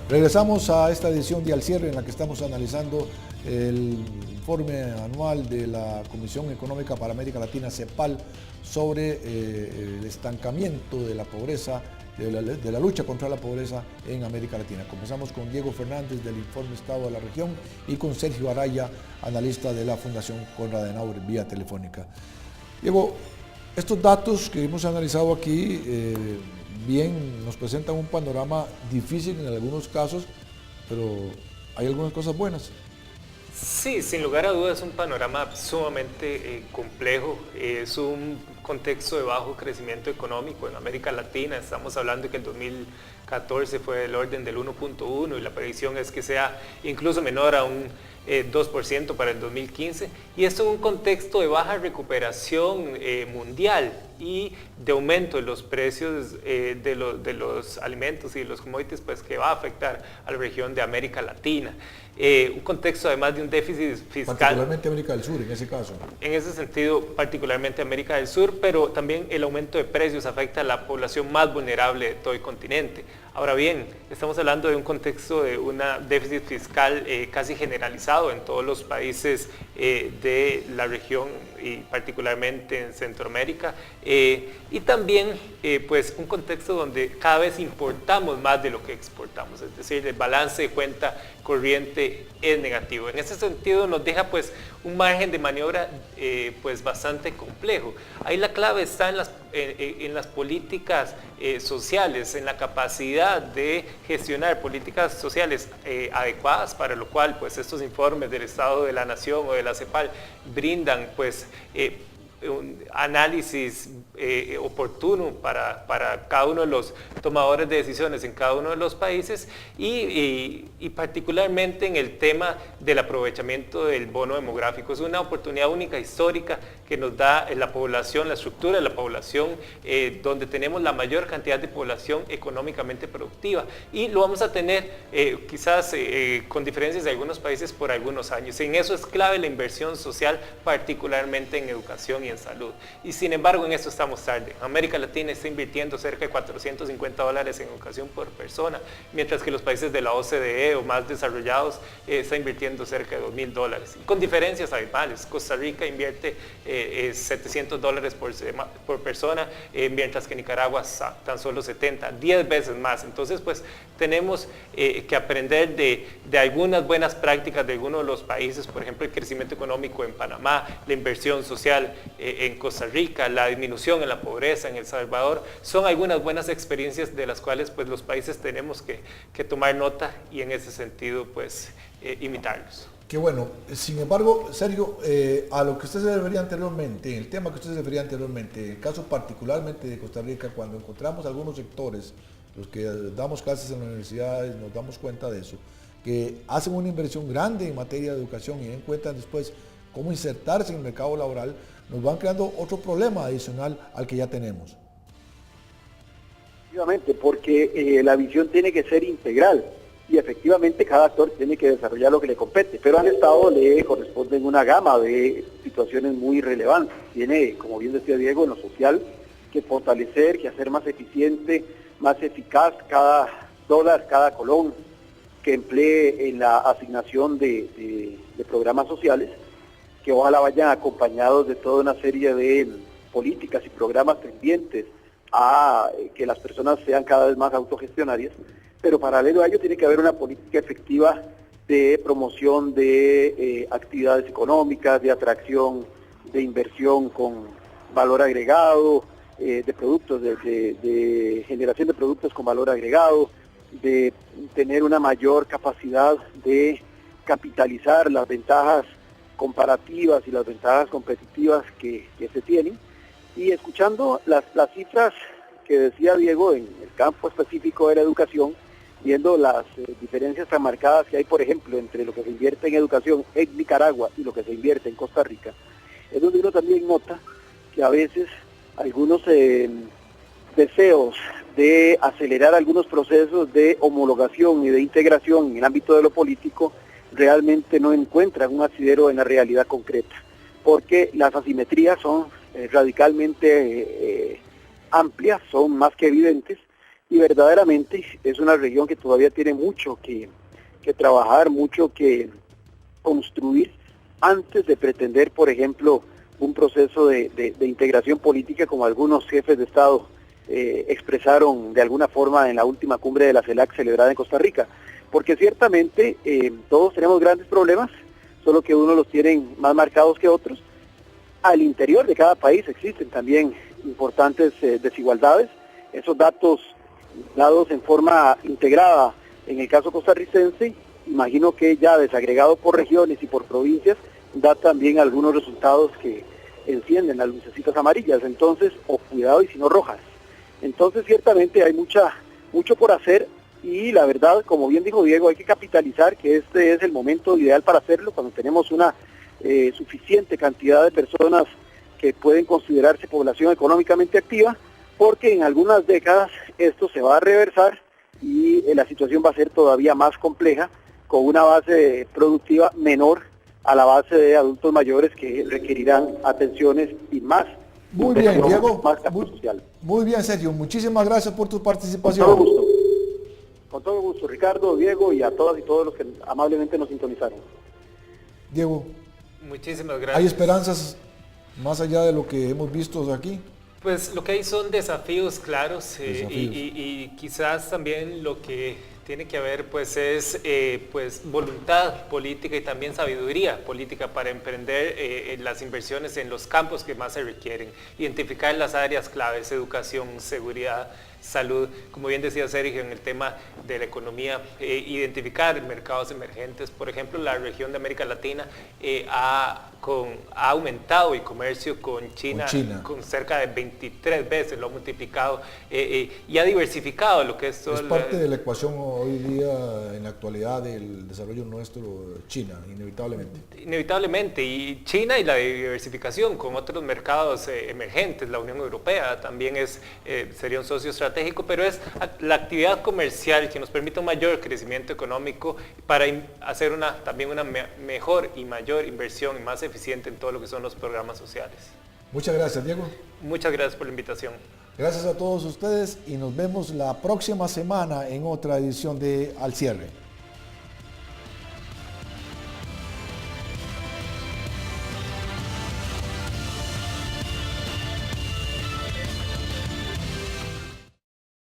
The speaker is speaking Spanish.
Regresamos a esta edición de Al Cierre en la que estamos analizando el informe anual de la Comisión Económica para América Latina, CEPAL, sobre el estancamiento de la pobreza, de la lucha contra la pobreza en América Latina. Comenzamos con Diego Fernández del Informe Estado de la Región y con Sergio Araya, analista de la Fundación Konrad Adenauer, vía telefónica. Diego, estos datos que hemos analizado aquí bien nos presentan un panorama difícil en algunos casos, pero hay algunas cosas buenas. Sí, sin lugar a dudas es un panorama sumamente complejo, es un contexto de bajo crecimiento económico en América Latina. Estamos hablando de que el 2014 fue del orden del 1.1 y la previsión es que sea incluso menor a un 2% para el 2015, y esto en un contexto de baja recuperación mundial y de aumento de los precios de los alimentos y de los commodities, pues que va a afectar a la región de América Latina. Un contexto además de un déficit fiscal. Particularmente América del Sur en ese caso. En ese sentido, particularmente América del Sur, pero también el aumento de precios afecta a la población más vulnerable de todo el continente. Ahora bien, estamos hablando de un contexto de un déficit fiscal casi generalizado en todos los países de la región y particularmente en Centroamérica, y también pues un contexto donde cada vez importamos más de lo que exportamos, es decir, el balance de cuenta corriente es negativo. En ese sentido nos deja pues un margen de maniobra pues bastante complejo. Ahí la clave está en las políticas sociales, en la capacidad de gestionar políticas sociales adecuadas, para lo cual pues estos informes del Estado de la Nación o de la CEPAL brindan pues un análisis oportuno para cada uno de los tomadores de decisiones en cada uno de los países y particularmente en el tema del aprovechamiento del bono demográfico. Es una oportunidad única, histórica, que nos da la población, la estructura de la población, donde tenemos la mayor cantidad de población económicamente productiva, y lo vamos a tener quizás con diferencias de algunos países por algunos años. En eso es clave la inversión social, particularmente en educación y en salud. Y sin embargo, en esto estamos tarde. América Latina está invirtiendo cerca de $450 en educación por persona, mientras que los países de la OCDE o más desarrollados están invirtiendo cerca de $2.000, con diferencias abismales. Costa Rica invierte $700 por persona, mientras que Nicaragua tan solo 70, 10 veces más. Entonces, pues tenemos que aprender de algunas buenas prácticas de algunos de los países, por ejemplo, el crecimiento económico en Panamá, la inversión social en Costa Rica, la disminución en la pobreza en El Salvador. Son algunas buenas experiencias de las cuales pues los países tenemos que tomar nota y en ese sentido pues imitarlos. Qué bueno. Sin embargo, Sergio, a lo que usted se refería anteriormente, el tema que usted se refería anteriormente, el caso particularmente de Costa Rica, cuando encontramos algunos sectores, los que damos clases en las universidades, nos damos cuenta de eso, que hacen una inversión grande en materia de educación y encuentran después cómo insertarse en el mercado laboral, nos van creando otro problema adicional al que ya tenemos. Efectivamente, porque la visión tiene que ser integral y efectivamente cada actor tiene que desarrollar lo que le compete, pero al Estado le corresponden una gama de situaciones muy relevantes. Tiene, como bien decía Diego, en lo social, que fortalecer, que hacer más eficiente, más eficaz cada dólar, cada colón que emplee en la asignación de programas sociales, que ojalá vayan acompañados de toda una serie de políticas y programas tendientes a que las personas sean cada vez más autogestionarias, pero paralelo a ello tiene que haber una política efectiva de promoción de actividades económicas, de atracción, de inversión con valor agregado, de productos, de generación de productos con valor agregado, de tener una mayor capacidad de capitalizar las ventajas comparativas y las ventajas competitivas que se tienen. Y escuchando las cifras que decía Diego en el campo específico de la educación, viendo las diferencias tan marcadas que hay, por ejemplo, entre lo que se invierte en educación en Nicaragua y lo que se invierte en Costa Rica, es donde uno también nota que a veces algunos deseos de acelerar algunos procesos de homologación y de integración en el ámbito de lo político realmente no encuentran un asidero en la realidad concreta, porque las asimetrías son radicalmente amplias, son más que evidentes, y verdaderamente es una región que todavía tiene mucho que trabajar, mucho que construir antes de pretender, por ejemplo, un proceso de integración política como algunos jefes de Estado expresaron de alguna forma en la última cumbre de la CELAC celebrada en Costa Rica. Porque ciertamente todos tenemos grandes problemas, solo que unos los tienen más marcados que otros. Al interior de cada país existen también importantes desigualdades. Esos datos dados en forma integrada en el caso costarricense, imagino que ya desagregado por regiones y por provincias, da también algunos resultados que encienden las lucecitas amarillas, entonces, o cuidado y si no rojas. Entonces ciertamente hay mucho por hacer y la verdad, como bien dijo Diego, hay que capitalizar que este es el momento ideal para hacerlo, cuando tenemos una suficiente cantidad de personas que pueden considerarse población económicamente activa, porque en algunas décadas esto se va a reversar y la situación va a ser todavía más compleja, con una base productiva menor a la base de adultos mayores que requerirán atenciones y más. Muy bien, Diego. Más capital social. Muy bien, Sergio. Muchísimas gracias por tu participación. Con todo gusto. Con todo gusto, Ricardo, Diego y a todas y todos los que amablemente nos sintonizaron. Diego, muchísimas gracias. ¿hay esperanzas más allá de lo que hemos visto aquí? Pues lo que hay son desafíos claros Desafíos. y quizás también lo que tiene que haber pues es pues voluntad política y también sabiduría política para emprender las inversiones en los campos que más se requieren, identificar las áreas claves, educación, seguridad, salud, como bien decía Sergio en el tema de la economía, identificar mercados emergentes. Por ejemplo, la región de América Latina ha aumentado el comercio con China con cerca de 23 veces, lo ha multiplicado y ha diversificado lo que es todo. Es parte de la ecuación hoy día, en la actualidad, del desarrollo nuestro, China, inevitablemente. Inevitablemente, y China y la diversificación con otros mercados emergentes, la Unión Europea también sería un socio estratégico, pero es la actividad comercial que nos permite un mayor crecimiento económico para hacer también una mejor y mayor inversión y más eficiente en todo lo que son los programas sociales. Muchas gracias, Diego. Muchas gracias por la invitación. Gracias a todos ustedes y nos vemos la próxima semana en otra edición de Al Cierre.